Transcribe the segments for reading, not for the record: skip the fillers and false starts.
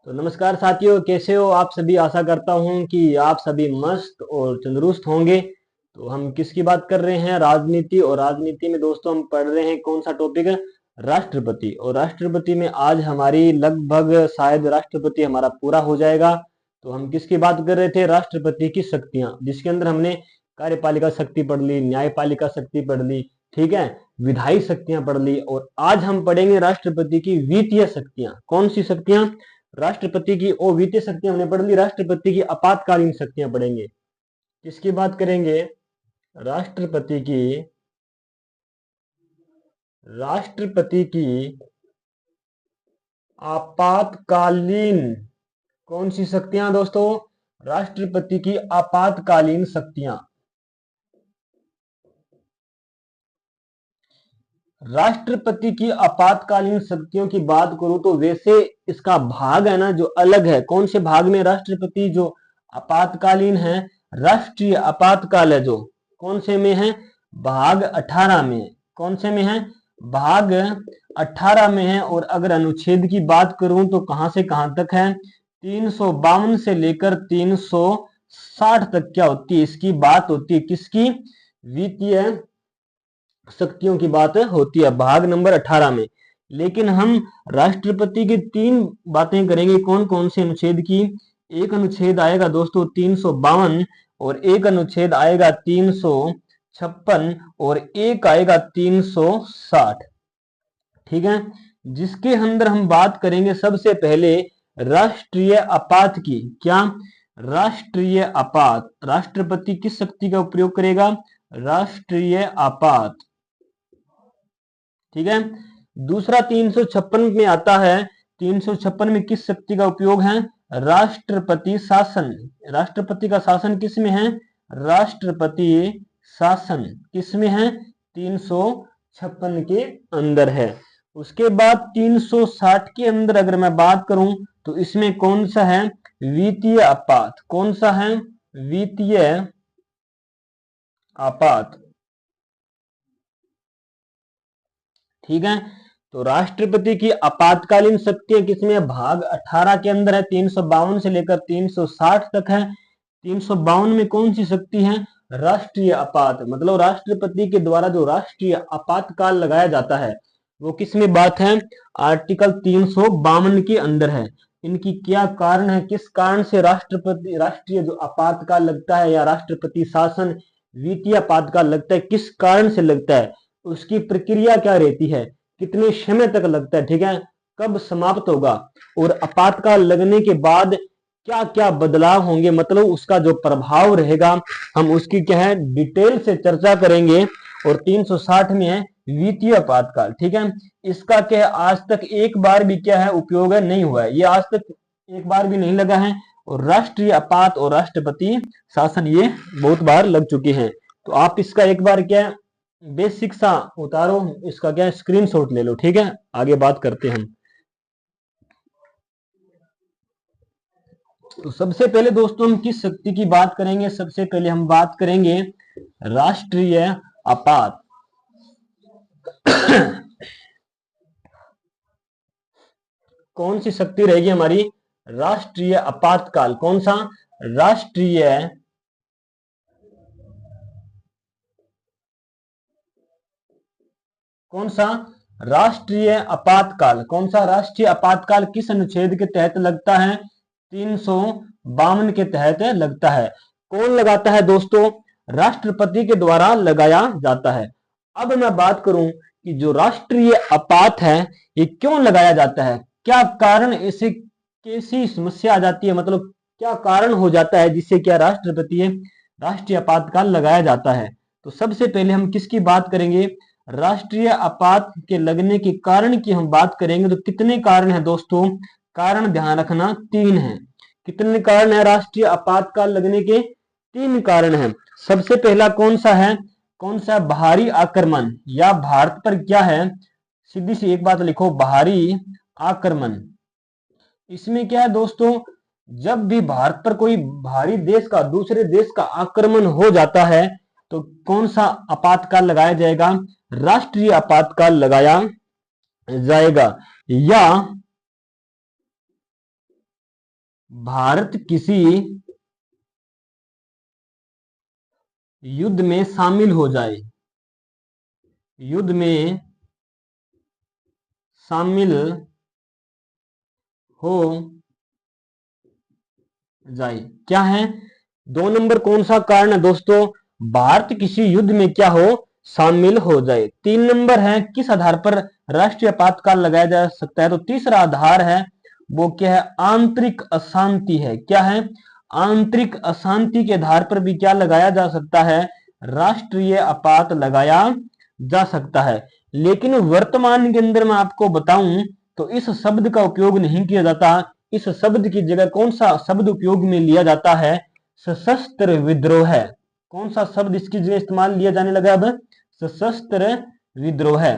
तो नमस्कार साथियों, कैसे हो आप सभी। आशा करता हूं कि आप सभी मस्त और तंदुरुस्त होंगे। तो हम किसकी बात कर रहे हैं? राजनीति। और राजनीति में दोस्तों हम पढ़ रहे हैं कौन सा टॉपिक है? राष्ट्रपति। और राष्ट्रपति में आज हमारी लगभग शायद राष्ट्रपति हमारा पूरा हो जाएगा। तो हम किसकी बात कर रहे थे? राष्ट्रपति की शक्तियां, जिसके अंदर हमने कार्यपालिका शक्ति पढ़ ली, न्यायपालिका शक्ति पढ़ ली, ठीक है, विधायी शक्तियां पढ़ ली। और आज हम पढ़ेंगे राष्ट्रपति की वित्तीय शक्तियां। कौन सी शक्तियां? राष्ट्रपति की ओ वित्तीय शक्तियां हमने पढ़ ली, राष्ट्रपति की आपातकालीन शक्तियां पढ़ेंगे। किसकी बात करेंगे? राष्ट्रपति की आपातकालीन कौन सी शक्तियां दोस्तों? राष्ट्रपति की आपातकालीन शक्तियां। राष्ट्रपति की आपातकालीन शक्तियों की बात करूं तो वैसे इसका भाग है ना जो अलग है। कौन से भाग में राष्ट्रपति जो आपातकालीन है? राष्ट्रीय आपातकाल है जो कौन से में है? भाग 18 में है। कौन से में है? भाग 18 में है। और अगर अनुच्छेद की बात करूं तो कहां से कहां तक है? 352 से लेकर 360 तक क्या होती है? इसकी बात होती है किसकी? वित्तीय शक्तियों की बात होती है भाग नंबर 18 में। लेकिन हम राष्ट्रपति की 3 बातें करेंगे। कौन कौन से अनुच्छेद की? एक अनुच्छेद आएगा दोस्तों 352, और एक अनुच्छेद आएगा 356, और एक आएगा 360, ठीक है। जिसके अंदर हम बात करेंगे सबसे पहले राष्ट्रीय आपात की। क्या? राष्ट्रीय आपात। राष्ट्रपति किस शक्ति का उपयोग करेगा? राष्ट्रीय आपात, ठीक है। दूसरा 356 में आता है। 356 में किस शक्ति का उपयोग है? राष्ट्रपति शासन। राष्ट्रपति का शासन किस में है? राष्ट्रपति शासन किस में है? 356 के अंदर है। उसके बाद 360 के अंदर अगर मैं बात करूं तो इसमें कौन सा है? वित्तीय आपात। कौन सा है? वित्तीय आपात, ठीक है। तो राष्ट्रपति की आपातकालीन शक्तियां किसमें? भाग 18 के अंदर है। 352 से लेकर 360 तक है। 352 में कौन सी शक्ति है? राष्ट्रीय आपात। मतलब राष्ट्रपति के द्वारा जो राष्ट्रीय आपातकाल लगाया जाता है वो किसमें बात है? आर्टिकल 352 के अंदर है। इनकी क्या कारण है? किस कारण से राष्ट्रीय जो आपातकाल लगता है या राष्ट्रपति शासन वित्तीय आपातकाल लगता है, किस कारण से लगता है? उसकी प्रक्रिया क्या रहती है? कितने समय तक लगता है, ठीक है, कब समाप्त होगा, और आपातकाल लगने के बाद क्या क्या बदलाव होंगे, मतलब उसका जो प्रभाव रहेगा, हम उसकी क्या है डिटेल से चर्चा करेंगे। और 360 में है वित्तीय आपातकाल, ठीक है। इसका क्या है आज तक एक बार भी क्या है उपयोग नहीं हुआ है, ये आज तक एक बार भी नहीं लगा है। और राष्ट्रीय आपात और राष्ट्रपति शासन ये बहुत बार लग चुके हैं। तो आप इसका एक बार क्या बेसिक सा उतारो, इसका क्या स्क्रीनशॉट ले लो, ठीक है। आगे बात करते हैं हम। तो सबसे पहले दोस्तों हम किस शक्ति की बात करेंगे? सबसे पहले हम बात करेंगे राष्ट्रीय आपात। कौन सी शक्ति रहेगी हमारी? राष्ट्रीय आपातकाल। कौन सा? राष्ट्रीय कौन सा? राष्ट्रीय आपातकाल। कौन सा राष्ट्रीय आपातकाल किस अनुच्छेद के तहत लगता है? 352 के तहत लगता है। कौन लगाता है दोस्तों? राष्ट्रपति के द्वारा लगाया जाता है। अब मैं बात करूं कि जो राष्ट्रीय आपात है ये क्यों लगाया जाता है, क्या कारण, ऐसे कैसी समस्या आ जाती है, मतलब क्या कारण हो जाता है जिससे क्या राष्ट्रपति राष्ट्रीय आपातकाल लगाया जाता है। तो सबसे पहले हम किसकी बात करेंगे? राष्ट्रीय आपात के लगने के कारण की हम बात करेंगे। तो कितने कारण है दोस्तों? कारण ध्यान रखना 3 है। कितने कारण है राष्ट्रीय आपातकाल लगने के? 3 कारण है। सबसे पहला कौन सा है? कौन सा? बाहरी आक्रमण, या भारत पर क्या है, सीधी सी एक बात लिखो, बाहरी आक्रमण। इसमें क्या है दोस्तों? जब भी भारत पर कोई बाहरी देश का, दूसरे देश का आक्रमण हो जाता है तो कौन सा आपातकाल लगाया जाएगा? राष्ट्रीय आपातकाल लगाया जाएगा। या भारत किसी युद्ध में शामिल हो जाए, युद्ध में शामिल हो जाए, क्या है 2 नंबर कौन सा कारण है दोस्तों, भारत किसी युद्ध में क्या हो, शामिल हो जाए। 3 नंबर है किस आधार पर राष्ट्रीय आपातकाल लगाया जा सकता है, तो तीसरा आधार है वो क्या है, आंतरिक अशांति है। क्या है, आंतरिक अशांति के आधार पर भी क्या लगाया जा सकता है, राष्ट्रीय आपात लगाया जा सकता है। लेकिन वर्तमान के अंदर मैं आपको बताऊं तो इस शब्द का उपयोग नहीं किया जाता, इस शब्द की जगह कौन सा शब्द उपयोग में लिया जाता है, सशस्त्र विद्रोह है। कौन सा शब्द इसकी जगह इस्तेमाल लिया जाने लगा अब, सशस्त्र विद्रोह है।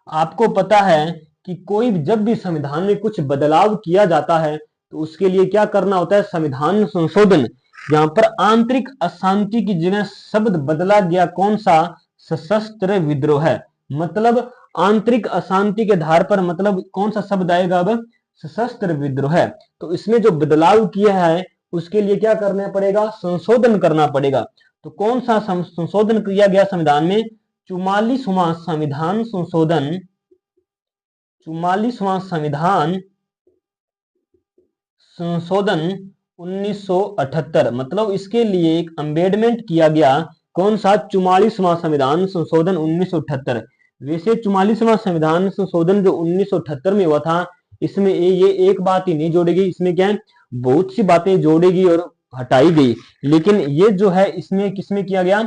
आपको पता है कि कोई जब भी संविधान में कुछ बदलाव किया जाता है तो उसके लिए क्या करना होता है, संविधान संशोधन। यहां पर आंतरिक अशांति की जगह शब्द बदला गया, कौन सा, सशस्त्र विद्रोह है। मतलब आंतरिक अशांति के आधार पर मतलब कौन सा शब्द आएगा अब, सशस्त्र विद्रोह है। तो इसमें जो बदलाव किया है उसके लिए क्या करना पड़ेगा, संशोधन करना पड़ेगा। तो कौन सा संशोधन किया गया संविधान में, 44वां संविधान संशोधन, 44वां संविधान संशोधन 1978, मतलब इसके लिए एक अमेंडमेंट किया गया, कौन सा, 44वां संविधान संशोधन 1978। वैसे 44वां संविधान संशोधन जो 1978 में हुआ था, इसमें ये एक बात ही नहीं जोड़ेगी, इसमें क्या है बहुत सी बातें जोड़ेगी और हटाई गई। लेकिन ये जो है इसमें किसमें किया गया,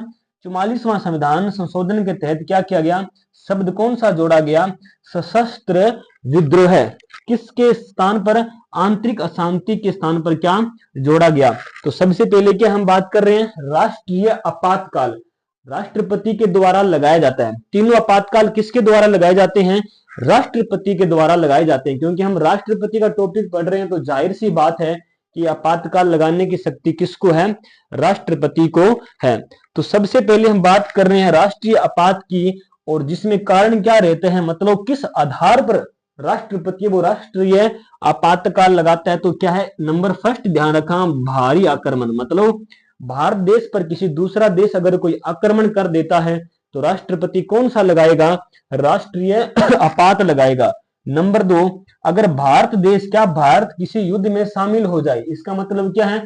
44वां संविधान संशोधन के तहत क्या किया गया, शब्द कौन सा जोड़ा गया, सशस्त्र विद्रोह है। किसके स्थान पर, आंतरिक अशांति के स्थान पर क्या जोड़ा गया। तो सबसे पहले क्या हम बात कर रहे हैं, राष्ट्रीय आपातकाल राष्ट्रपति के द्वारा लगाया जाता है। तीनों आपातकाल किसके द्वारा लगाए जाते हैं, राष्ट्रपति के द्वारा लगाए जाते हैं। क्योंकि हम राष्ट्रपति का टॉपिक पढ़ रहे हैं तो जाहिर सी बात है कि आपातकाल लगाने की शक्ति किसको है, राष्ट्रपति को है। तो सबसे पहले हम बात कर रहे हैं राष्ट्रीय आपात की, और जिसमें कारण क्या रहते हैं, मतलब किस आधार पर राष्ट्रपति वो राष्ट्रीय आपातकाल लगाता है। तो क्या है, नंबर फर्स्ट ध्यान रखा, भारी आक्रमण, मतलब भारत देश पर किसी दूसरा देश अगर कोई आक्रमण कर देता है तो राष्ट्रपति कौन सा लगाएगा, राष्ट्रीय आपात लगाएगा। नंबर 2, अगर भारत देश क्या भारत किसी युद्ध में शामिल हो जाए, इसका मतलब क्या है,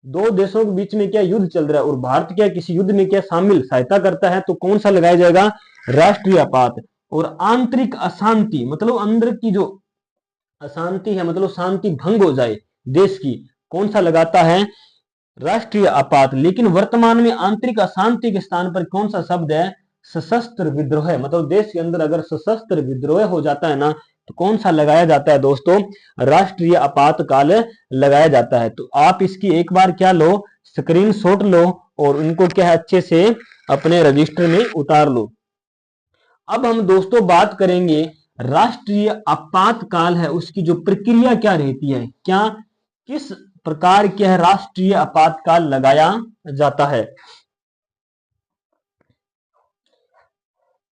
दो देशों के बीच में क्या युद्ध चल रहा है और भारत क्या किसी युद्ध में क्या शामिल सहायता करता है, तो कौन सा लगाया जाएगा, राष्ट्रीय आपात। और आंतरिक अशांति, मतलब अंदर की जो अशांति है, मतलब शांति भंग हो जाए देश की, कौन सा लगाता है, राष्ट्रीय आपात। लेकिन वर्तमान में आंतरिक अशांति के स्थान पर कौन सा शब्द है, सशस्त्र विद्रोह है। मतलब देश के अंदर अगर सशस्त्र विद्रोह हो जाता है ना तो कौन सा लगाया जाता है दोस्तों, राष्ट्रीय आपातकाल लगाया जाता है। तो आप इसकी एक बार क्या लो, स्क्रीनशॉट लो और उनको क्या है अच्छे से अपने रजिस्टर में उतार लो। अब हम दोस्तों बात करेंगे राष्ट्रीय आपातकाल है उसकी जो प्रक्रिया क्या रहती है, क्या किस प्रकार क्या राष्ट्रीय आपातकाल लगाया जाता है।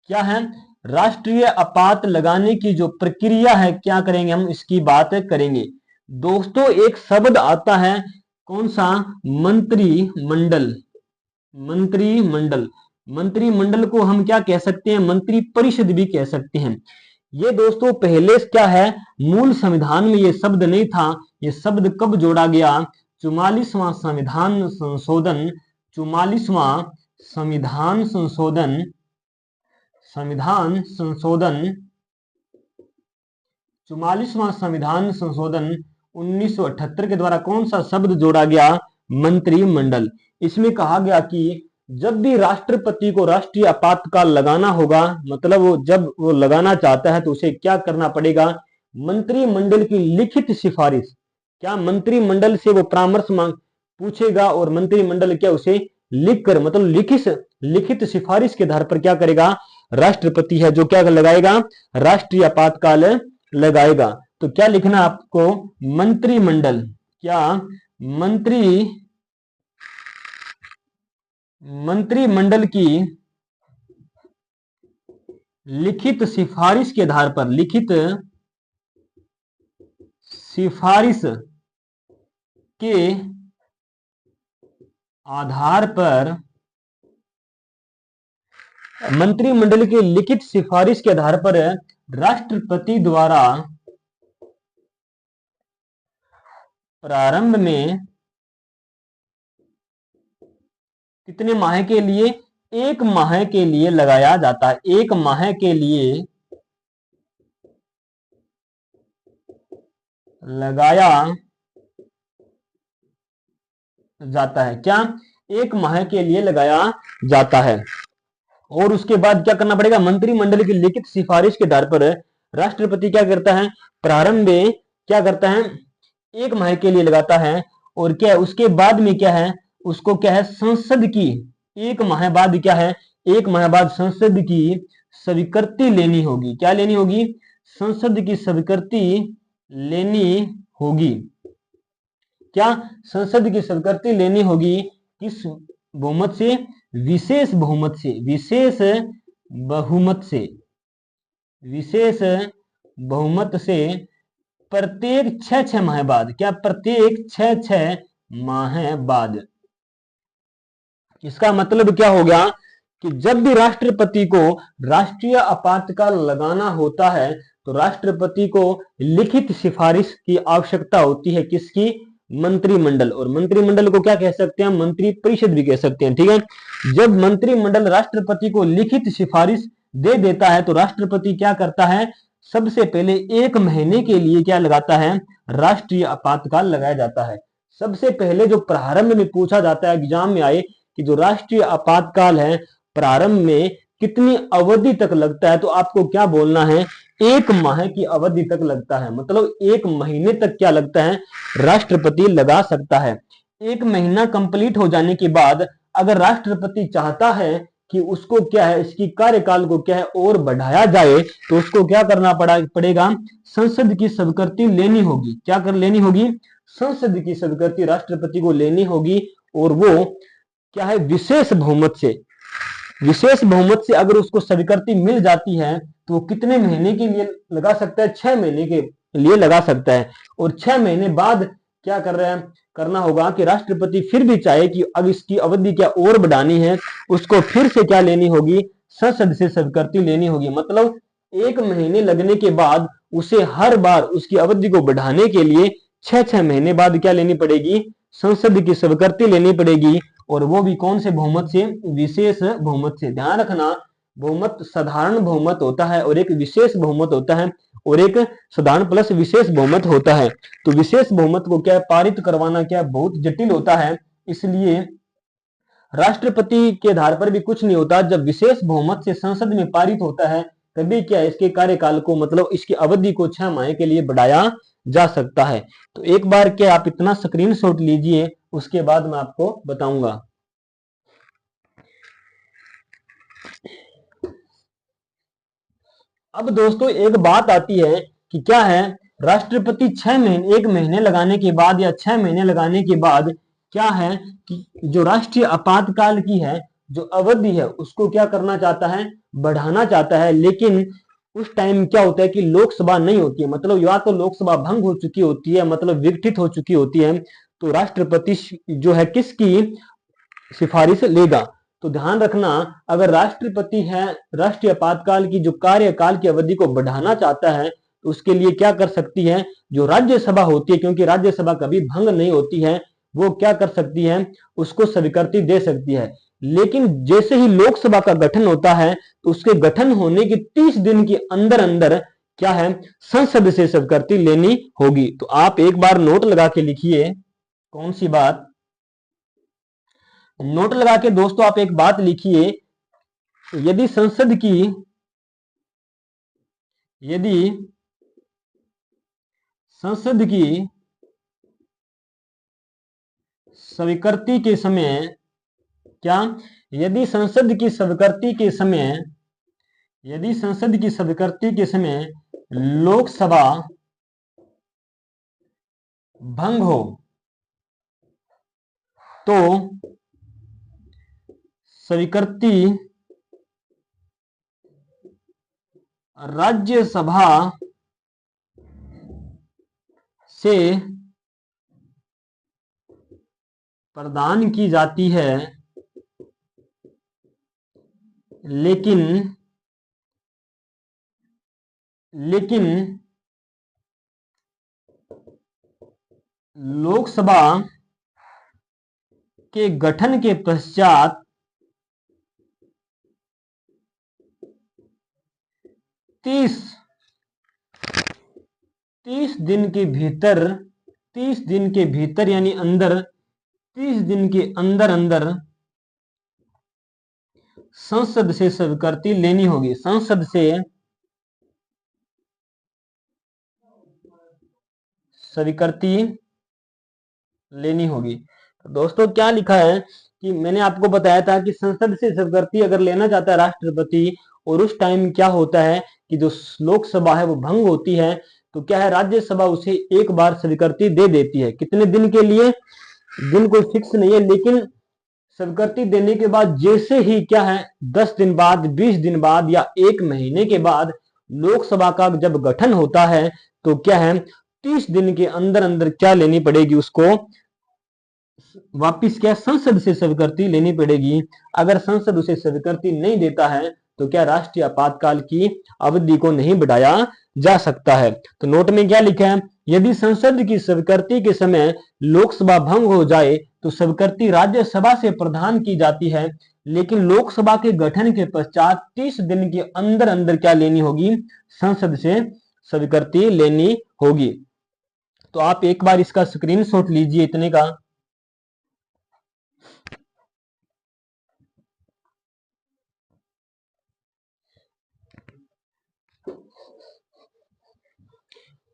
क्या है, राष्ट्रीय आपात लगाने की जो प्रक्रिया है क्या करेंगे हम, इसकी बात करेंगे। दोस्तों एक शब्द आता है, कौन सा, मंत्रिमंडल। मंत्रिमंडल, मंत्रिमंडल को हम क्या कह सकते हैं, मंत्री परिषद भी कह सकते हैं। ये दोस्तों पहले क्या है, मूल संविधान में ये शब्द नहीं था, ये शब्द कब जोड़ा गया, 44वां संविधान संशोधन, 44वां संविधान संशोधन, संविधान संशोधन 44वां संविधान संशोधन 1978 के द्वारा कौन सा शब्द जोड़ा गया, मंत्रिमंडल। इसमें कहा गया कि जब भी राष्ट्रपति को राष्ट्रीय आपातकाल लगाना होगा, मतलब वो जब वो लगाना चाहता है तो उसे क्या करना पड़ेगा, मंत्रिमंडल की लिखित सिफारिश, क्या मंत्रिमंडल से वो परामर्श मांग पूछेगा और मंत्रिमंडल क्या उसे लिखकर, मतलब लिखित सिफारिश के आधार पर क्या करेगा, राष्ट्रपति है जो क्या लगाएगा, राष्ट्रीय आपातकाल लगाएगा। तो क्या लिखना आपको, मंत्रिमंडल, क्या मंत्रिमंडल की लिखित सिफारिश के आधार पर, लिखित सिफारिश के आधार पर मंत्रिमंडल की लिखित सिफारिश के आधार पर राष्ट्रपति द्वारा प्रारंभ में कितने माह के लिए? 1 माह के लिए लगाया जाता है। 1 माह के लिए लगाया जाता है। क्या? 1 माह के लिए लगाया जाता है। और उसके बाद क्या करना पड़ेगा? मंत्रिमंडल की लिखित सिफारिश के आधार पर राष्ट्रपति क्या करता है? प्रारंभ में क्या करता है? 1 माह के लिए लगाता है। और क्या उसके बाद में क्या है? उसको क्या है? संसद की 1 माह बाद क्या है? 1 माह बाद संसद की स्वीकृति लेनी होगी। क्या लेनी होगी? संसद की स्वीकृति लेनी होगी। क्या? संसद की स्वीकृति लेनी होगी। किस बहुमत से? विशेष बहुमत से। विशेष बहुमत से। विशेष बहुमत से प्रत्येक 6 माह बाद। क्या? प्रत्येक 6 माह बाद। इसका मतलब क्या हो गया कि जब भी राष्ट्रपति को राष्ट्रीय आपातकाल लगाना होता है तो राष्ट्रपति को लिखित सिफारिश की आवश्यकता होती है। किसकी? मंत्रिमंडल। और मंत्रिमंडल को क्या कह सकते हैं? मंत्री परिषद भी कह सकते हैं। ठीक है। जब मंत्रिमंडल राष्ट्रपति को लिखित सिफारिश दे देता है तो राष्ट्रपति क्या करता है? सबसे पहले 1 महीने के लिए क्या लगाता है? राष्ट्रीय आपातकाल लगाया जाता है। सबसे पहले जो प्रारंभ में पूछा जाता है, एग्जाम में आए कि जो राष्ट्रीय आपातकाल है प्रारंभ में कितनी अवधि तक लगता है, तो आपको क्या बोलना है? 1 माह की अवधि तक लगता है। मतलब 1 महीने तक क्या लगता है? राष्ट्रपति लगा सकता है। 1 महीना कंप्लीट हो जाने के बाद अगर राष्ट्रपति चाहता है कि उसको क्या है, इसकी कार्यकाल को क्या है और बढ़ाया जाए, तो उसको क्या करना पड़ेगा? संसद की स्वीकृति लेनी होगी। क्या कर लेनी होगी? संसद की स्वीकृति राष्ट्रपति को लेनी होगी। और वो क्या है? विशेष बहुमत से। विशेष बहुमत से अगर उसको स्वीकृति मिल जाती है तो वो कितने महीने के लिए लगा सकता है? 6 महीने के लिए लगा सकता है। और 6 महीने बाद क्या कर रहे हैं? करना होगा कि राष्ट्रपति फिर भी चाहे कि अब इसकी अवधि क्या और बढ़ानी है, उसको फिर से क्या लेनी होगी? संसद से स्वीकृति लेनी होगी। मतलब 1 महीने लगने के बाद उसे हर बार उसकी अवधि को बढ़ाने के लिए 6 महीने बाद क्या लेनी पड़ेगी? संसद की स्वीकृति लेनी पड़ेगी। और वो भी कौन से बहुमत से? विशेष बहुमत से। ध्यान रखना, बहुमत साधारण बहुमत होता है और एक विशेष बहुमत होता है, और एक साधारण प्लस विशेष बहुमत होता है। तो विशेष बहुमत को क्या पारित करवाना क्या बहुत जटिल होता है, इसलिए राष्ट्रपति के आधार पर भी कुछ नहीं होता। जब विशेष बहुमत से संसद में पारित होता है तभी क्या इसके कार्यकाल को, मतलब इसकी अवधि को 6 माह के लिए बढ़ाया जा सकता है। तो एक बार क्या आप इतना स्क्रीनशॉट लीजिए, उसके बाद मैं आपको बताऊंगा। अब दोस्तों एक बात आती है कि क्या है, राष्ट्रपति 1 महीने लगाने के बाद या 6 महीने लगाने के बाद क्या है कि जो राष्ट्रीय आपातकाल की है जो अवधि है उसको क्या करना चाहता है? बढ़ाना चाहता है। लेकिन उस टाइम क्या होता है कि लोकसभा नहीं होती है, मतलब या तो लोकसभा भंग हो चुकी होती है, मतलब विघटित हो चुकी होती है, तो राष्ट्रपति जो है किसकी सिफारिश लेगा? तो ध्यान रखना, अगर राष्ट्रपति है राष्ट्रीय आपातकाल की जो कार्यकाल की अवधि को बढ़ाना चाहता है तो उसके लिए क्या कर सकती है? जो राज्यसभा होती है, क्योंकि राज्यसभा कभी भंग नहीं होती है, वो क्या कर सकती है? उसको स्वीकृति दे सकती है। लेकिन जैसे ही लोकसभा का गठन होता है तो उसके गठन होने के 30 दिन के अंदर अंदर क्या है? संसद से स्वीकृति लेनी होगी। तो आप एक बार नोट लगा के लिखिए। कौन सी बात? नोट लगा के दोस्तों आप एक बात लिखिए, यदि संसद की स्वीकृति के समय क्या? यदि संसद की स्वीकृति के समय लोकसभा भंग हो तो स्वीकृति राज्यसभा से प्रदान की जाती है, लेकिन लोकसभा के गठन के पश्चात 30 दिन के भीतर 30 दिन के भीतर यानी अंदर 30 दिन के अंदर अंदर संसद से स्वीकृति लेनी होगी। संसद से स्वीकृति लेनी होगी। तो दोस्तों क्या लिखा है कि मैंने आपको बताया था कि संसद से स्वीकृति अगर लेना चाहता है राष्ट्रपति, और उस टाइम क्या होता है कि जो लोकसभा है वो भंग होती है, तो क्या है राज्यसभा उसे एक बार स्वीकृति दे देती है। कितने दिन के लिए, दिन कोई फिक्स नहीं है, लेकिन स्वीकृति देने के बाद जैसे ही क्या है 10 दिन बाद, 20 दिन बाद या 1 महीने के बाद लोकसभा का जब गठन होता है तो क्या है 30 दिन के अंदर अंदर क्या लेनी पड़ेगी, उसको वापिस क्या संसद से स्वीकृति लेनी पड़ेगी। अगर संसद उसे स्वीकृति नहीं देता है तो क्या राष्ट्रीय आपातकाल की अवधि को नहीं बढ़ाया जा सकता है। तो नोट में क्या लिखा है, यदि संसद की स्वीकृति के समय लोकसभा भंग हो जाए तो स्वीकृति राज्यसभा से प्रदान की जाती है, लेकिन लोकसभा के गठन के पश्चात 30 दिन के अंदर अंदर क्या लेनी होगी, संसद से स्वीकृति लेनी होगी। तो आप एक बार इसका स्क्रीनशॉट लीजिए इतने का।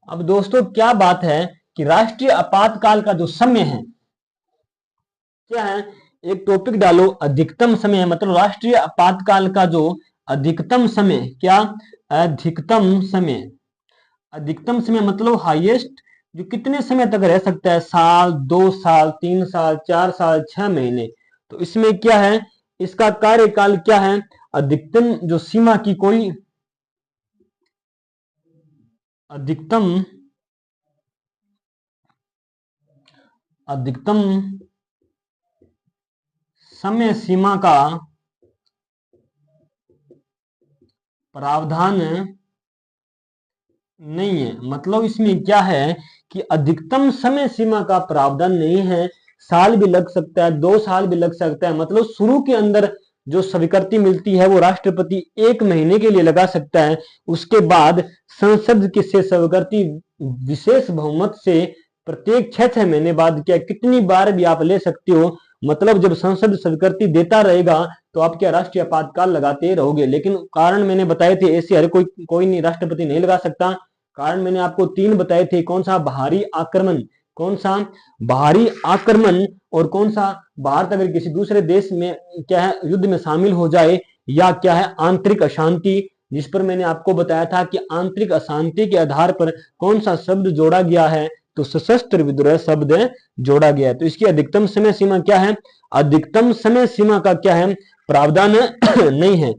अब दोस्तों क्या बात है कि राष्ट्रीय आपातकाल का जो समय है क्या है, एक टॉपिक डालो अधिकतम समय, मतलब राष्ट्रीय आपातकाल का जो अधिकतम समय, क्या अधिकतम समय, अधिकतम समय मतलब हाईएस्ट जो कितने समय तक रह सकता है, साल, 2 साल, 3 साल, 4 साल, 6 महीने। तो इसमें क्या है, इसका कार्यकाल क्या है, अधिकतम जो सीमा की कोई अधिकतम समय सीमा का प्रावधान नहीं है। मतलब इसमें क्या है कि अधिकतम समय सीमा का प्रावधान नहीं है, साल भी लग सकता है, 2 साल भी लग सकता है। मतलब शुरू के अंदर जो स्वीकृति मिलती है वो राष्ट्रपति 1 महीने के लिए लगा सकता है, उसके बाद संसद की से स्वीकृति विशेष बहुमत से प्रत्येक 6 महीने बाद क्या कितनी बार भी आप ले सकते हो। मतलब जब संसद स्वीकृति देता रहेगा तो आप क्या राष्ट्रीय आपातकाल लगाते रहोगे। लेकिन कारण मैंने बताए थे, ऐसे हर कोई नहीं राष्ट्रपति नहीं लगा सकता। कारण मैंने आपको 3 बताए थे, कौन सा बाहरी आक्रमण, कौन सा बाहरी आक्रमण, और कौन सा भारत अगर किसी दूसरे देश में क्या है युद्ध में शामिल हो जाए, या क्या है आंतरिक अशांति, जिस पर मैंने आपको बताया था कि आंतरिक अशांति के आधार पर कौन सा शब्द जोड़ा गया है, तो सशस्त्र विद्रोह शब्द जोड़ा गया है। तो इसकी अधिकतम समय सीमा क्या है, अधिकतम समय सीमा का क्या है प्रावधान नहीं है।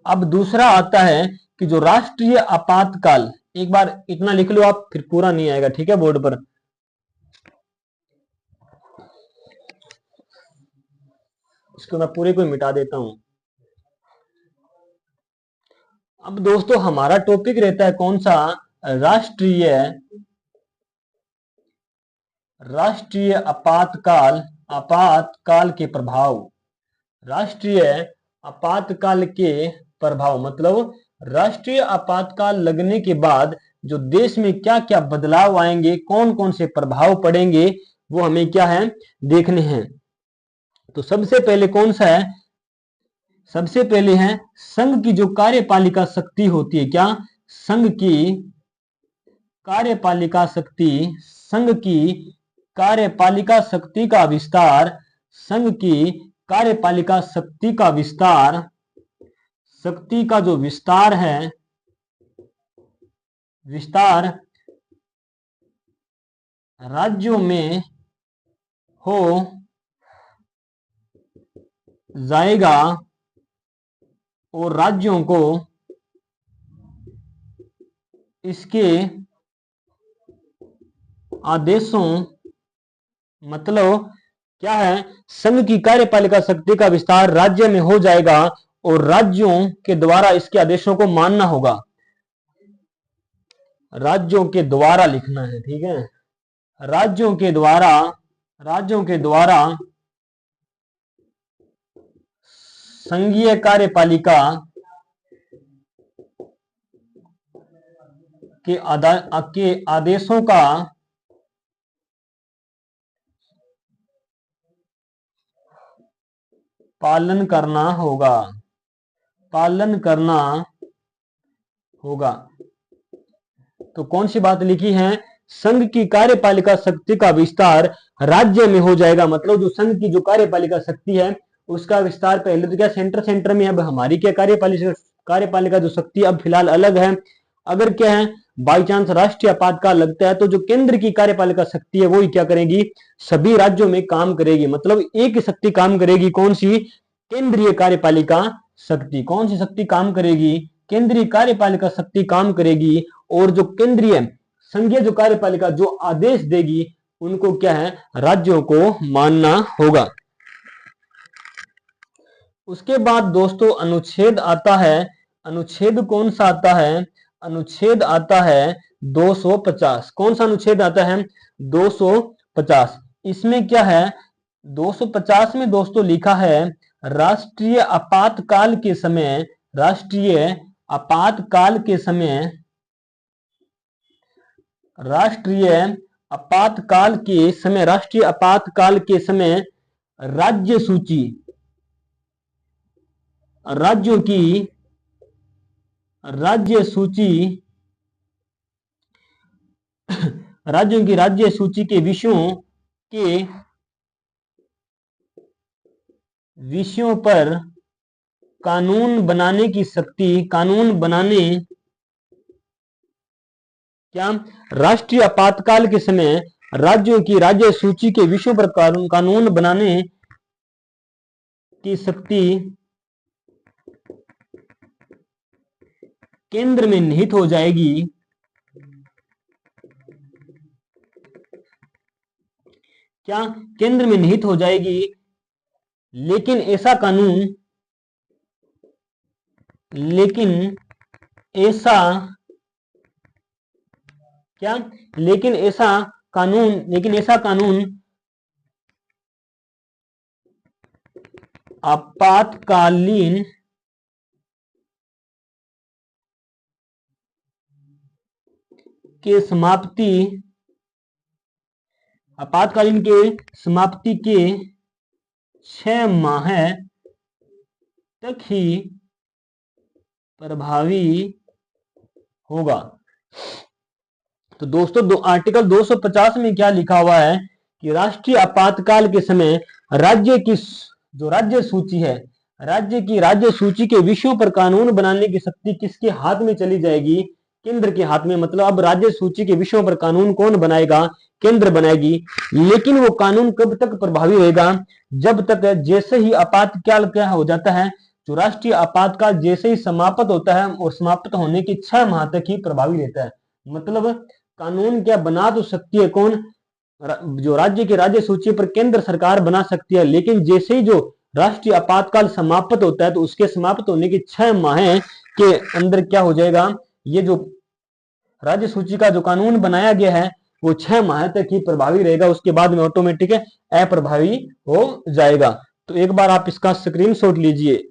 अब दूसरा आता है कि जो राष्ट्रीय आपातकाल, एक बार इतना लिख लो आप, फिर पूरा नहीं आएगा, ठीक है, बोर्ड पर। इसको मैं पूरे को मिटा देता हूं। अब दोस्तों हमारा टॉपिक रहता है कौन सा, राष्ट्रीय आपातकाल के प्रभाव, राष्ट्रीय आपातकाल के प्रभाव, मतलब राष्ट्रीय आपातकाल लगने के बाद जो देश में क्या क्या बदलाव आएंगे, कौन कौन से प्रभाव पड़ेंगे, वो हमें क्या है देखने हैं। तो सबसे पहले कौन सा है, सबसे पहले है संघ की जो कार्यपालिका शक्ति होती है, क्या संघ की कार्यपालिका शक्ति, संघ की कार्यपालिका शक्ति का विस्तार, संघ की कार्यपालिका शक्ति का विस्तार, शक्ति का जो विस्तार है, विस्तार राज्यों में हो जाएगा और राज्यों को इसके आदेशों, मतलब क्या है, संघ की कार्यपालिका शक्ति का विस्तार राज्य में हो जाएगा और राज्यों के द्वारा इसके आदेशों को मानना होगा। राज्यों के द्वारा लिखना है, ठीक है, राज्यों के द्वारा संघीय कार्यपालिका के आदेशों का पालन करना होगा। तो कौन सी बात लिखी है, संघ की कार्यपालिका शक्ति का विस्तार राज्य में हो जाएगा, मतलब जो संघ की जो कार्यपालिका शक्ति है उसका विस्तार, पहले तो क्या सेंटर में, अब हमारी क्या कार्यपालिका जो शक्ति अब फिलहाल अलग है। अगर क्या है बाई चांस राष्ट्रीय आपातकाल लगता है तो जो केंद्र की कार्यपालिका शक्ति है वो ही क्या करेगी, सभी राज्यों में काम करेगी, मतलब एक शक्ति काम करेगी, कौन सी, केंद्रीय कार्यपालिका शक्ति। कौन सी शक्ति काम करेगी, केंद्रीय कार्यपालिका शक्ति काम करेगी, और जो केंद्रीय संघीय जो कार्यपालिका जो आदेश देगी उनको क्या है, राज्यों को मानना होगा। उसके बाद दोस्तों अनुच्छेद आता है, अनुच्छेद कौन सा आता है, अनुच्छेद आता है 250। कौन सा अनुच्छेद आता है, 250। इसमें क्या है, 250 में दोस्तों लिखा है राष्ट्रीय आपातकाल के समय, राष्ट्रीय आपातकाल के समय, राष्ट्रीय आपातकाल के समय, राष्ट्रीय आपातकाल के समय राज्य सूची, राज्यों की राज्य सूची, राज्यों की राज्य सूची के विषयों पर कानून बनाने की शक्ति, कानून बनाने, क्या, राष्ट्रीय आपातकाल के समय राज्यों की राज्य सूची के विषयों पर कानून बनाने की शक्ति केंद्र में निहित हो जाएगी, क्या, केंद्र में निहित हो जाएगी। लेकिन ऐसा कानून, लेकिन ऐसा क्या, लेकिन ऐसा कानून आपातकालीन के समाप्ति, आपातकालीन के समाप्ति के 6 माह तक ही प्रभावी होगा। तो दोस्तों आर्टिकल 250 में क्या लिखा हुआ है कि राष्ट्रीय आपातकाल के समय राज्य की जो राज्य सूची है, राज्य की राज्य सूची के विषयों पर कानून बनाने की शक्ति किसके हाथ में चली जाएगी, केंद्र के हाथ में। मतलब अब राज्य सूची के विषयों पर कानून कौन बनाएगा, केंद्र बनाएगी। लेकिन वो कानून कब तक प्रभावी रहेगा, जब तक जैसे ही आपातकाल क्या हो जाता है, जो राष्ट्रीय आपातकाल जैसे ही समाप्त होता है और समाप्त होने की 6 माह तक ही प्रभावी रहता है। मतलब कानून क्या बना तो सकती है कौन, जो राज्य की राज्य सूची पर केंद्र सरकार बना सकती है, लेकिन जैसे ही जो राष्ट्रीय आपातकाल समाप्त होता है तो उसके समाप्त होने की 6 माह के अंदर क्या हो जाएगा, ये जो राज्य सूची का जो कानून बनाया गया है वो 6 माह तक ही प्रभावी रहेगा, उसके बाद में ऑटोमेटिक अप्रभावी हो जाएगा। तो एक बार आप इसका स्क्रीनशॉट लीजिए।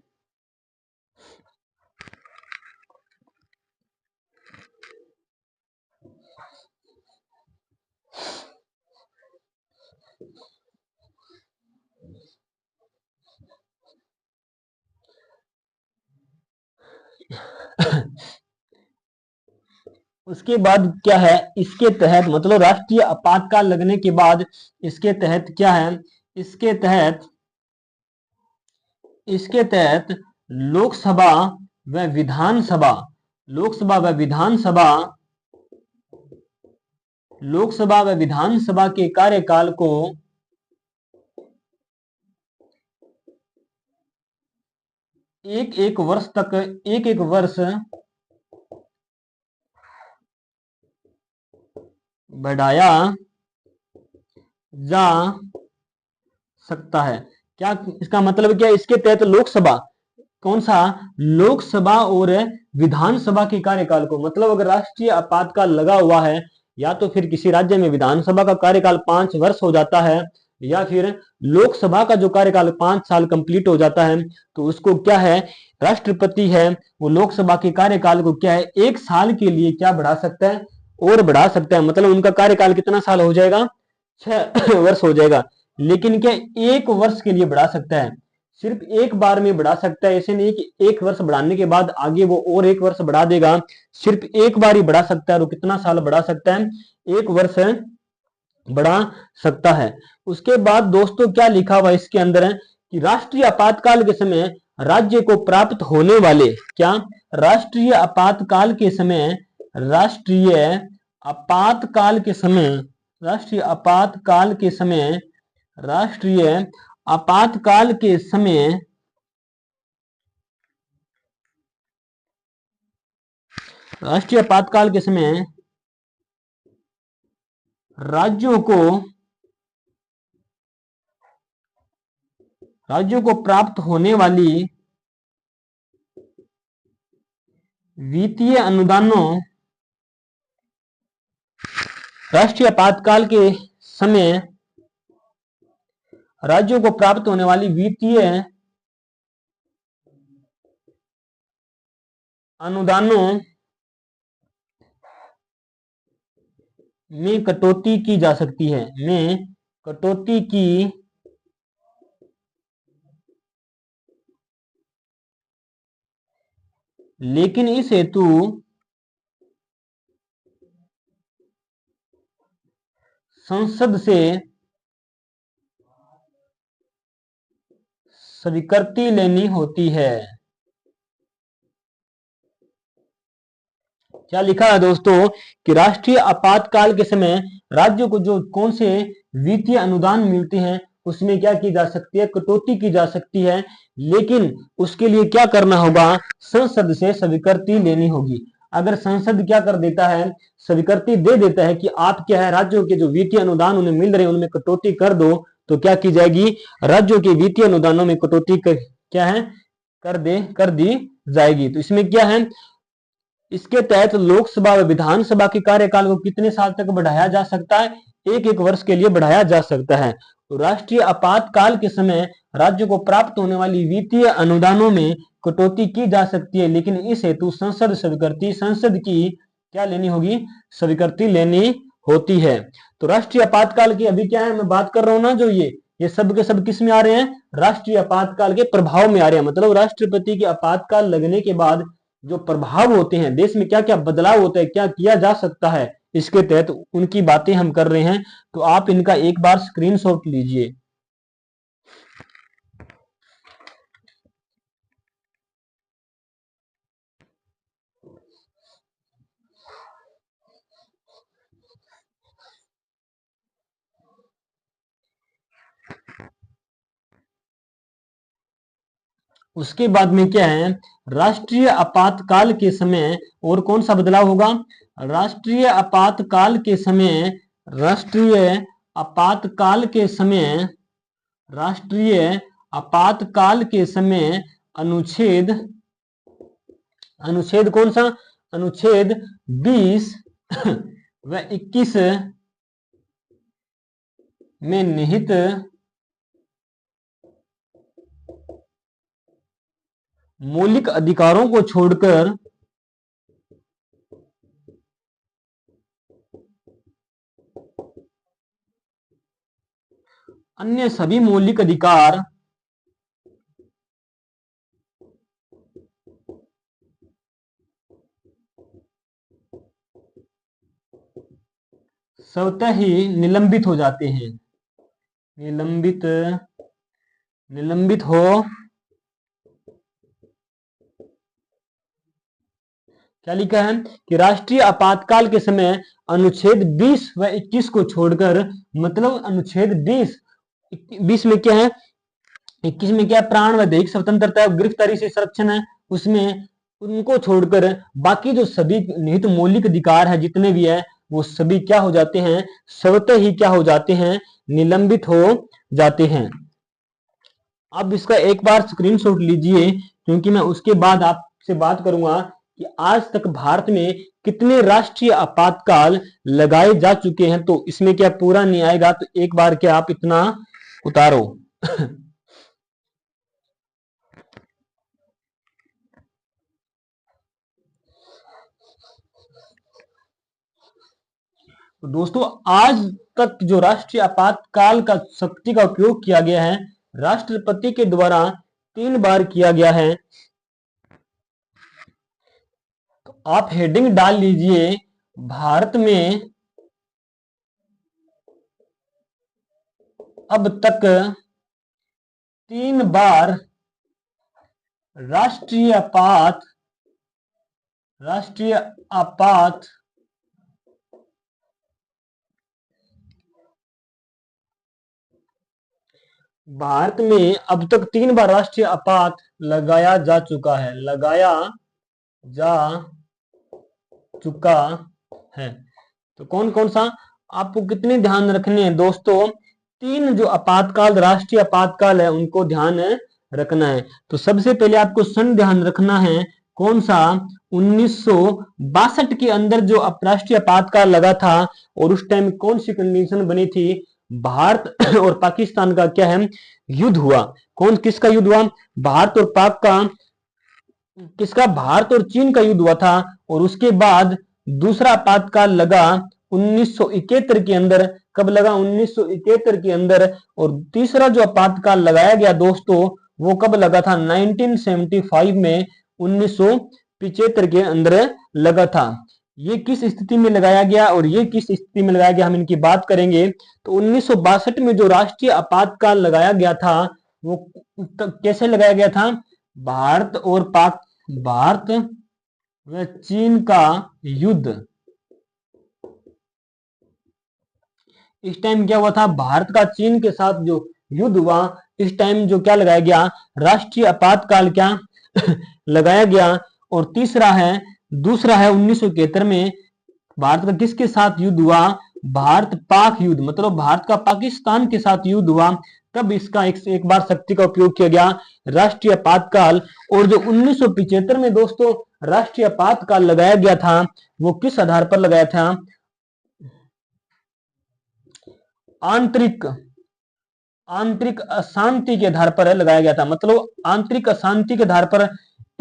उसके बाद क्या है, इसके तहत मतलब राष्ट्रीय आपातकाल लगने के बाद इसके तहत क्या है, इसके तहत लोकसभा व विधानसभा, लोकसभा व विधानसभा के कार्यकाल को एक वर्ष बढ़ाया जा सकता है। क्या इसका मतलब क्या? इसके तहत लोकसभा, कौन सा? लोकसभा और विधानसभा के कार्यकाल को, मतलब अगर राष्ट्रीय आपातकाल लगा हुआ है या तो फिर किसी राज्य में विधानसभा का कार्यकाल 5 वर्ष हो जाता है या फिर लोकसभा का जो कार्यकाल 5 साल कंप्लीट हो जाता है, तो उसको क्या है, राष्ट्रपति है वो लोकसभा के कार्यकाल को क्या है 1 साल के लिए क्या बढ़ा सकता है, और बढ़ा सकता है। मतलब उनका कार्यकाल कितना साल हो जाएगा? 6 वर्ष हो जाएगा। लेकिन क्या 1 वर्ष के लिए बढ़ा सकता है, सिर्फ एक बार में बढ़ा सकता है। ऐसे नहीं कि 1 वर्ष बढ़ाने के बाद आगे वो और 1 वर्ष बढ़ा देगा, सिर्फ एक बार ही बढ़ा सकता है। और कितना साल बढ़ा सकता है? 1 वर्ष बढ़ा सकता है। उसके बाद दोस्तों क्या लिखा हुआ इसके अंदर है कि राष्ट्रीय आपातकाल के समय राज्य को प्राप्त होने वाले, क्या? राष्ट्रीय आपातकाल के समय, राष्ट्रीय आपातकाल के समय, राष्ट्रीय आपातकाल के समय, राष्ट्रीय आपातकाल के समय, राष्ट्रीय आपातकाल के समय राज्यों को प्राप्त होने वाली वित्तीय अनुदानों, राष्ट्रीय आपातकाल के समय राज्यों को प्राप्त होने वाली वित्तीय अनुदानों में कटौती की जा सकती है, में कटौती की लेकिन इस हेतु संसद से स्वीकृति लेनी होती है। क्या लिखा है दोस्तों कि राष्ट्रीय आपातकाल के समय राज्यों को जो कौन से वित्तीय अनुदान मिलते हैं उसमें क्या की जा सकती है? कटौती की जा सकती है। लेकिन उसके लिए क्या करना होगा? संसद से स्वीकृति लेनी होगी। अगर संसद क्या कर देता है? स्वीकृति दे देता है कि आप क्या है, राज्यों के जो वित्तीय अनुदान उन्हें मिल रहे हैं उनमें कटौती कर दो, तो क्या की जाएगी? राज्यों के वित्तीय अनुदानों में कटौती क्या है, कर दी जाएगी। तो इसमें क्या है, इसके तहत लोकसभा व विधानसभा के कार्यकाल को कितने साल तक बढ़ाया जा सकता है? 1-1 वर्ष के लिए बढ़ाया जा सकता है। तो राष्ट्रीय आपातकाल के समय राज्य को प्राप्त होने वाली वित्तीय अनुदानों में कटौती की जा सकती है, लेकिन इस हेतु संसद की क्या लेनी होगी? स्वीकृति लेनी होती है। तो राष्ट्रीय आपातकाल की अभी क्या है, मैं बात कर रहा हूं ना, जो ये सब के सब किस में आ रहे हैं? राष्ट्रीय आपातकाल के प्रभाव में आ रहे हैं। मतलब राष्ट्रपति के आपातकाल लगने के बाद जो प्रभाव होते हैं, देश में क्या क्या बदलाव होता है, क्या किया जा सकता है, इसके तहत उनकी बातें हम कर रहे हैं। तो आप इनका एक बार स्क्रीनशॉट लीजिए। उसके बाद में क्या है, राष्ट्रीय आपातकाल के समय और कौन सा बदलाव होगा? राष्ट्रीय आपातकाल के समय, राष्ट्रीय आपातकाल के समय, राष्ट्रीय आपातकाल के समय अनुच्छेद, अनुच्छेद कौन सा? अनुच्छेद 20 व 21 में निहित मौलिक अधिकारों को छोड़कर अन्य सभी मौलिक अधिकार स्वतः ही निलंबित हो जाते हैं, निलंबित हो क्या लिखा है कि राष्ट्रीय आपातकाल के समय अनुच्छेद 20 व 21 को छोड़कर, मतलब अनुच्छेद 20 में क्या है, 21 में क्या, प्राण व दैहिक स्वतंत्रता और गिरफ्तारी से संरक्षण है, उसमें उनको छोड़कर बाकी जो सभी निहित मौलिक अधिकार है जितने भी है वो सभी क्या हो जाते हैं? स्वतः ही क्या हो जाते हैं? निलंबित हो जाते हैं। आप इसका एक बार स्क्रीनशॉट लीजिए, क्योंकि मैं उसके बाद आपसे बात करूंगा कि आज तक भारत में कितने राष्ट्रीय आपातकाल लगाए जा चुके हैं। तो इसमें क्या पूरा नहीं आएगा, तो एक बार क्या आप इतना उतारो। तो दोस्तों, आज तक जो राष्ट्रीय आपातकाल का शक्ति का उपयोग किया गया है, राष्ट्रपति के द्वारा 3 बार किया गया है। तो आप हेडिंग डाल लीजिए, भारत में अब तक 3 बार राष्ट्रीय आपात भारत में अब तक 3 बार राष्ट्रीय आपात लगाया जा चुका है, लगाया जा चुका है। तो कौन कौन सा आपको कितने ध्यान रखने हैं दोस्तों? 3 जो आपातकाल, राष्ट्रीय आपातकाल है, उनको ध्यान रखना है। तो सबसे पहले आपको सन ध्यान रखना है, कौन सा? 1962 के अंदर जो राष्ट्रीय आपातकाल लगा था, और उस टाइम कौन सी कंडीशन बनी थी? भारत और पाकिस्तान का क्या है? युद्ध हुआ। किसका युद्ध हुआ? भारत और पाक का, किसका? भारत और चीन का युद्ध हुआ था। और उसके बाद दूसरा आपातकाल लगा 1971 के अंदर। कब लगा? 1971 के अंदर। और तीसरा जो आपातकाल लगाया गया दोस्तों, वो कब लगा था? 1975 में, 1975 के अंदर लगा था। ये किस स्थिति में लगाया गया और ये किस स्थिति में लगाया गया, हम इनकी बात करेंगे। तो 1962 में जो राष्ट्रीय आपातकाल लगाया गया था, वो कैसे लगाया गया था? भारत व चीन का युद्ध। इस टाइम क्या हुआ था? भारत का चीन के साथ जो युद्ध हुआ, इस टाइम जो क्या लगाया गया? राष्ट्रीय आपातकाल क्या लगाया गया। और दूसरा है 1971 में भारत का किसके साथ युद्ध हुआ? भारत पाक युद्ध, मतलब भारत का पाकिस्तान के साथ युद्ध हुआ। तब इसका एक बार शक्ति का उपयोग किया गया, राष्ट्रीय आपातकाल। और जो 1975 में दोस्तों राष्ट्रीय आपातकाल लगाया गया था, वो किस आधार पर लगाया था? आंतरिक अशांति के आधार पर लगाया गया था। मतलब आंतरिक अशांति के आधार पर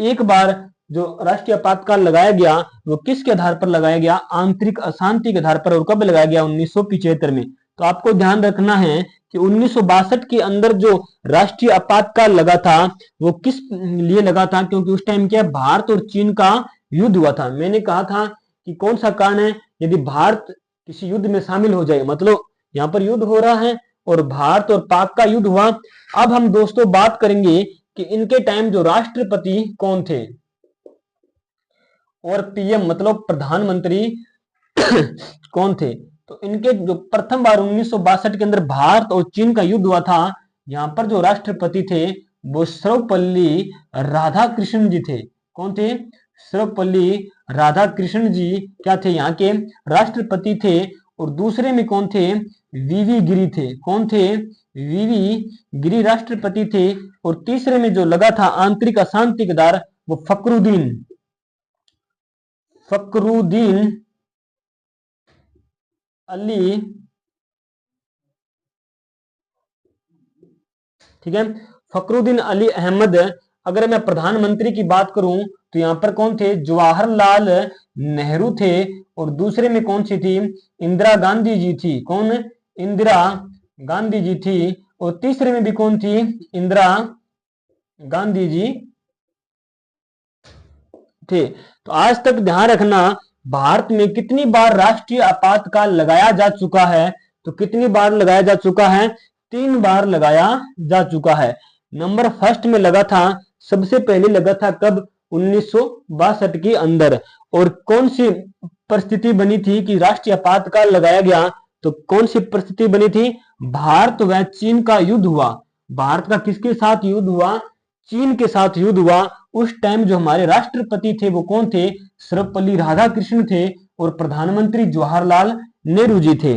एक बार जो राष्ट्रीय आपातकाल लगाया गया, वो किसके आधार पर लगाया गया? आंतरिक अशांति के आधार पर। और कब लगाया गया? 1975 में। तो आपको ध्यान रखना है कि 1962 के अंदर जो राष्ट्रीय आपातकाल लगा था, वो किस लिए लगा था? क्योंकि उस टाइम क्या, भारत और चीन का युद्ध हुआ था। मैंने कहा था कि कौन सा कारण है? यदि भारत किसी युद्ध में शामिल हो जाए, मतलब यहाँ पर युद्ध हो रहा है और भारत और पाक का युद्ध हुआ। अब हम दोस्तों बात करेंगे कि इनके टाइम जो राष्ट्रपति कौन थे और पीएम मतलब प्रधानमंत्री कौन थे। तो इनके जो प्रथम बार 1962 के अंदर भारत और चीन का युद्ध हुआ था, यहाँ पर जो राष्ट्रपति थे वो सर्वपल्ली राधाकृष्णन जी थे। कौन थे? सर्वपल्ली राधाकृष्णन जी क्या थे? यहाँ के राष्ट्रपति थे। और दूसरे में कौन थे? वीवी गिरी थे। कौन थे? वीवी गिरी राष्ट्रपति थे। और तीसरे में जो लगा था आंतरिक अशांति के दार, वो फखरुद्दीन अली, ठीक है, फखरुद्दीन अली अहमद। अगर मैं प्रधानमंत्री की बात करूं तो यहां पर कौन थे? जवाहरलाल नेहरू थे। और दूसरे में कौन सी थी? इंदिरा गांधी जी थी। कौन? इंदिरा गांधी जी थी। और तीसरे में भी कौन थी? इंदिरा गांधी जी थे। तो आज तक ध्यान रखना, भारत में कितनी बार राष्ट्रीय आपातकाल लगाया जा चुका है? तो कितनी बार लगाया जा चुका है? 3 बार लगाया जा चुका है। नंबर फर्स्ट में लगा था, सबसे पहले लगा था कब? 1962 के अंदर। और कौन सी परिस्थिति बनी थी कि राष्ट्रीय आपातकाल लगाया गया? तो कौन सी परिस्थिति बनी थी? भारत व चीन का युद्ध हुआ। भारत का किसके साथ युद्ध हुआ? चीन के साथ युद्ध हुआ। उस टाइम जो हमारे राष्ट्रपति थे वो कौन थे? सर्वपल्ली राधाकृष्णन थे। और प्रधानमंत्री जवाहरलाल नेहरू जी थे।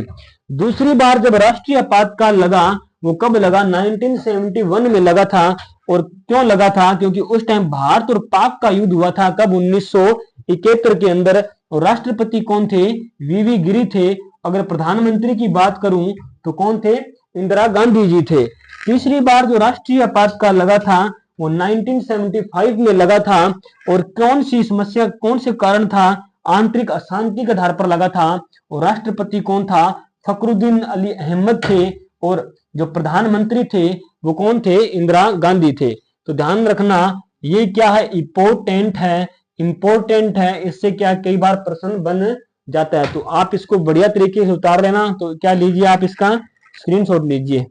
दूसरी बार जब राष्ट्रीय आपातकाल लगा वो कब लगा? 1971 में लगा था। और क्यों लगा था? क्योंकि उस टाइम भारत और पाक का युद्ध हुआ था। कब? 1971 के अंदर। और राष्ट्रपति कौन थे? वीवी गिरी थे। अगर प्रधानमंत्री की बात करूं तो कौन थे? इंदिरा गांधी जी थे। तीसरी बार जो राष्ट्रीय आपातकाल लगा था वो 1975 में लगा था। और कौन सी समस्या, कौन से कारण था? आंतरिक अशांति के आधार पर लगा था। और राष्ट्रपति कौन था? फखरुद्दीन अली अहमद थे। और जो प्रधानमंत्री थे वो कौन थे? इंदिरा गांधी थे। तो ध्यान रखना ये क्या है? इंपोर्टेंट है, इंपोर्टेंट है। इससे क्या कई बार प्रश्न बन जाता है। तो आप इसको बढ़िया तरीके से उतार लेना। तो क्या लीजिए, आप इसका स्क्रीनशॉट लीजिए।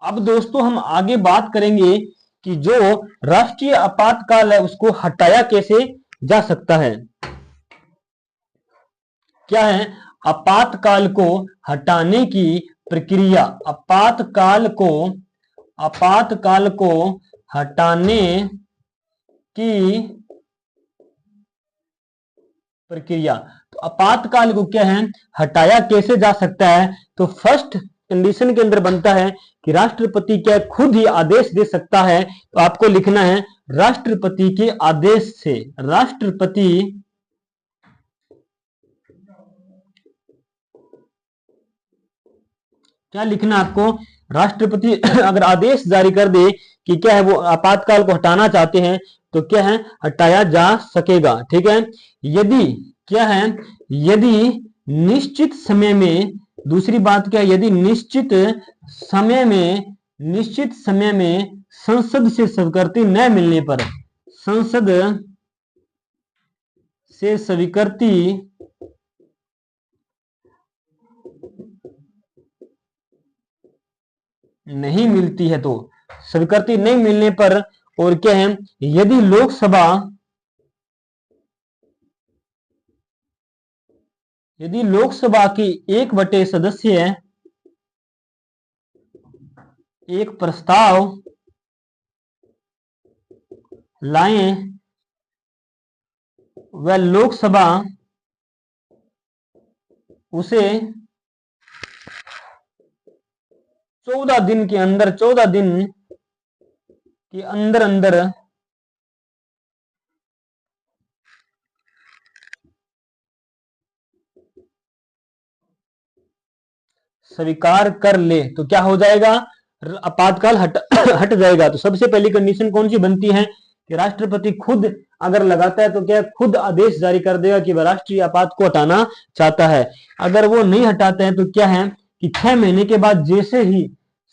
अब दोस्तों हम आगे बात करेंगे कि जो राष्ट्रीय आपातकाल है उसको हटाया कैसे जा सकता है। क्या है? आपातकाल को हटाने की प्रक्रिया। आपातकाल को हटाने की प्रक्रिया। तो आपातकाल को क्या है? हटाया कैसे जा सकता है? तो फर्स्ट कंडीशन के अंदर बनता है कि राष्ट्रपति क्या खुद ही आदेश दे सकता है। तो आपको लिखना है राष्ट्रपति के आदेश से। राष्ट्रपति क्या लिखना आपको? राष्ट्रपति अगर आदेश जारी कर दे कि क्या है वो आपातकाल को हटाना चाहते हैं तो क्या है? हटाया जा सकेगा। ठीक है। यदि क्या है? यदि निश्चित समय में, दूसरी बात क्या है? यदि निश्चित समय में संसद से स्वीकृति न मिलने पर, संसद से स्वीकृति नहीं मिलती है, तो स्वीकृति नहीं मिलने पर, और क्या है? यदि लोकसभा की 1/3 सदस्य एक प्रस्ताव लाएं व लोकसभा उसे 14 दिन के अंदर, 14 दिन के अंदर अंदर स्वीकार कर ले तो क्या हो जाएगा? आपातकाल हट जाएगा। तो सबसे पहली कंडीशन कौन सी बनती है? कि राष्ट्रपति खुद अगर लगाता है तो क्या खुद आदेश जारी कर देगा कि वह राष्ट्रीय आपात को हटाना चाहता है। अगर वो नहीं हटाता है तो क्या है कि 6 महीने के बाद जैसे ही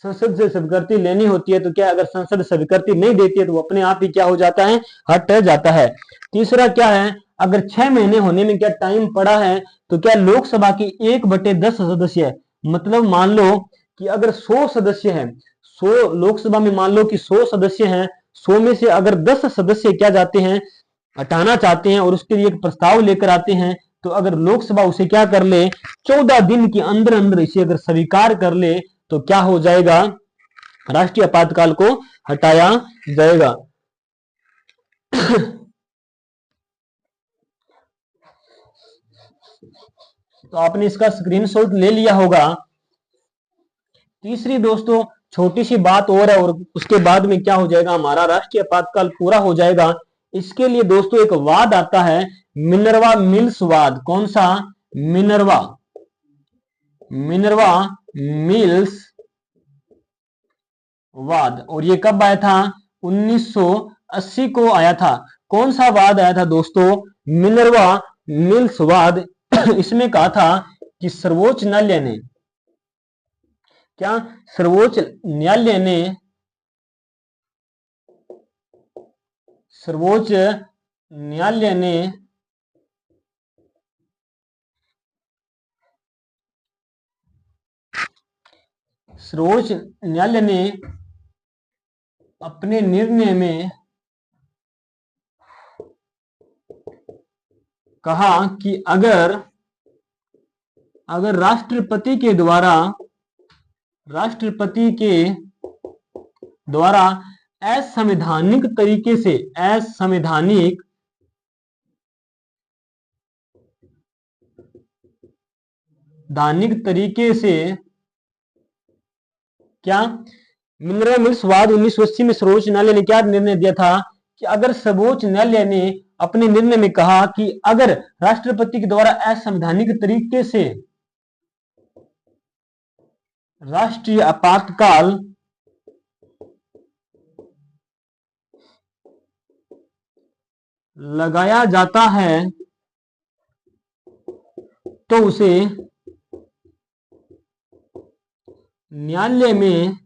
संसद से स्वीकृति लेनी होती है तो क्या, अगर संसद स्वीकृति नहीं देती है तो वो अपने आप ही क्या हो जाता है? हट जाता है। तीसरा क्या है? अगर 6 महीने होने में क्या टाइम पड़ा है तो क्या लोकसभा की 1/10 सदस्य, मतलब मान लो कि अगर 100 सदस्य हैं, 100 लोकसभा में मान लो कि 100 सदस्य हैं, 100 में से अगर 10 सदस्य क्या जाते हैं? हटाना चाहते हैं और उसके लिए एक प्रस्ताव लेकर आते हैं, तो अगर लोकसभा उसे क्या कर ले? 14 दिन के अंदर अंदर इसे अगर स्वीकार कर ले तो क्या हो जाएगा? राष्ट्रीय आपातकाल को हटाया जाएगा। तो आपने इसका स्क्रीनशॉट ले लिया होगा। तीसरी दोस्तों छोटी सी बात और है, और उसके बाद में क्या हो जाएगा? हमारा राष्ट्रीय आपातकाल पूरा हो जाएगा। इसके लिए दोस्तों एक वाद आता है, मिनर्वा मिल्स वाद। कौन सा? मिनर्वा मिल्स वाद। और ये कब आया था? 1980 को आया था। कौन सा वाद आया था दोस्तों? मिनर्वा मिल्स वाद। इसमें कहा था कि सर्वोच्च न्यायालय ने, क्या सर्वोच्च न्यायालय ने सर्वोच्च न्यायालय ने सर्वोच्च न्यायालय ने अपने निर्णय में कहा कि अगर राष्ट्रपति के द्वारा, राष्ट्रपति के द्वारा असंवैधानिक तरीके से क्या मिनरल मिल्स वाद 1980 में सर्वोच्च न्यायालय ने क्या निर्णय दिया था कि अगर सर्वोच्च न्यायालय ने अपने निर्णय में कहा कि अगर राष्ट्रपति के द्वारा असंवैधानिक तरीके से राष्ट्रीय आपातकाल लगाया जाता है तो उसे न्यायालय में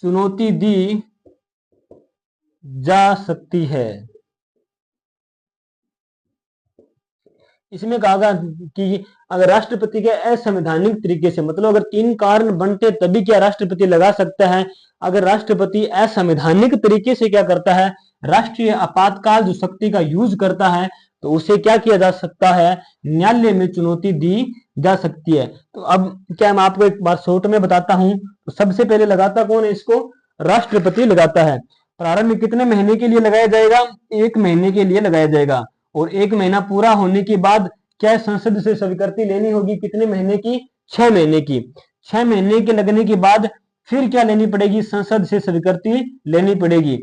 चुनौती दी जा सकती है। इसमें कहा गया कि अगर राष्ट्रपति के असंवैधानिक तरीके से, मतलब अगर 3 कारण बनते तभी क्या राष्ट्रपति लगा सकता है। अगर राष्ट्रपति असंवैधानिक तरीके से क्या करता है, राष्ट्रीय आपातकाल जो शक्ति का यूज करता है, तो उसे क्या किया जा सकता है, न्यायालय में चुनौती दी जा सकती है। तो अब क्या मैं आपको एक बात शॉर्ट में बताता हूं। तो सबसे पहले लगाता कौन है इसको, राष्ट्रपति लगाता है। प्रारंभ में कितने महीने के लिए लगाया जाएगा, 1 महीने के लिए लगाया जाएगा। और 1 महीना पूरा होने के बाद क्या संसद से स्वीकृति लेनी होगी, कितने महीने की, 6 महीने की। 6 महीने के लगने के बाद फिर क्या लेनी पड़ेगी, संसद से स्वीकृति लेनी पड़ेगी।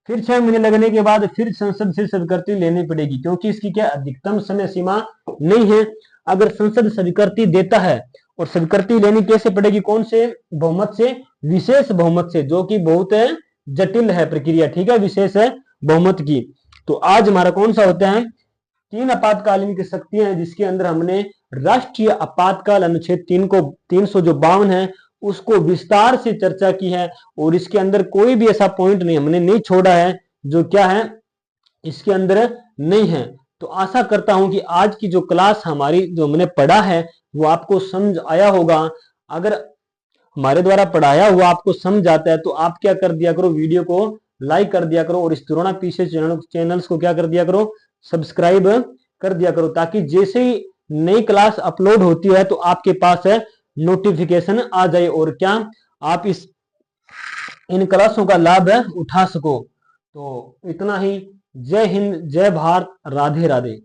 फिर 6 महीने लगने के बाद फिर संसद से स्वीकृति लेनी पड़ेगी, क्योंकि इसकी क्या अधिकतम समय सीमा नहीं है। अगर संसद स्वीकृति देता है, और स्वीकृति लेनी कैसे पड़ेगी, कौन से बहुमत से, विशेष बहुमत से, जो कि बहुत जटिल है प्रक्रिया, ठीक है, विशेष बहुमत की। तो आज हमारा कौन सा होता है, 3 आपातकालीन की शक्तियां हैं, जिसके अंदर हमने राष्ट्रीय आपातकाल अनुच्छेद 3 को 352 है उसको विस्तार से चर्चा की है। और इसके अंदर कोई भी ऐसा पॉइंट नहीं हमने नहीं छोड़ा है जो क्या है इसके अंदर नहीं है। तो आशा करता हूं कि आज की जो क्लास हमारी जो हमने पढ़ा है वो आपको समझ आया होगा। अगर हमारे द्वारा पढ़ाया हुआ आपको समझ आता है तो आप क्या कर दिया करो, वीडियो को लाइक कर दिया करो, और इस द्रोणा पीछे चैनल्स को क्या कर दिया करो, सब्सक्राइब कर दिया करो, ताकि जैसे ही नई क्लास अपलोड होती है तो आपके पास है नोटिफिकेशन आ जाए, और क्या आप इन क्लासों का लाभ उठा सको। तो इतना ही। जय हिंद, जय भारत, राधे राधे।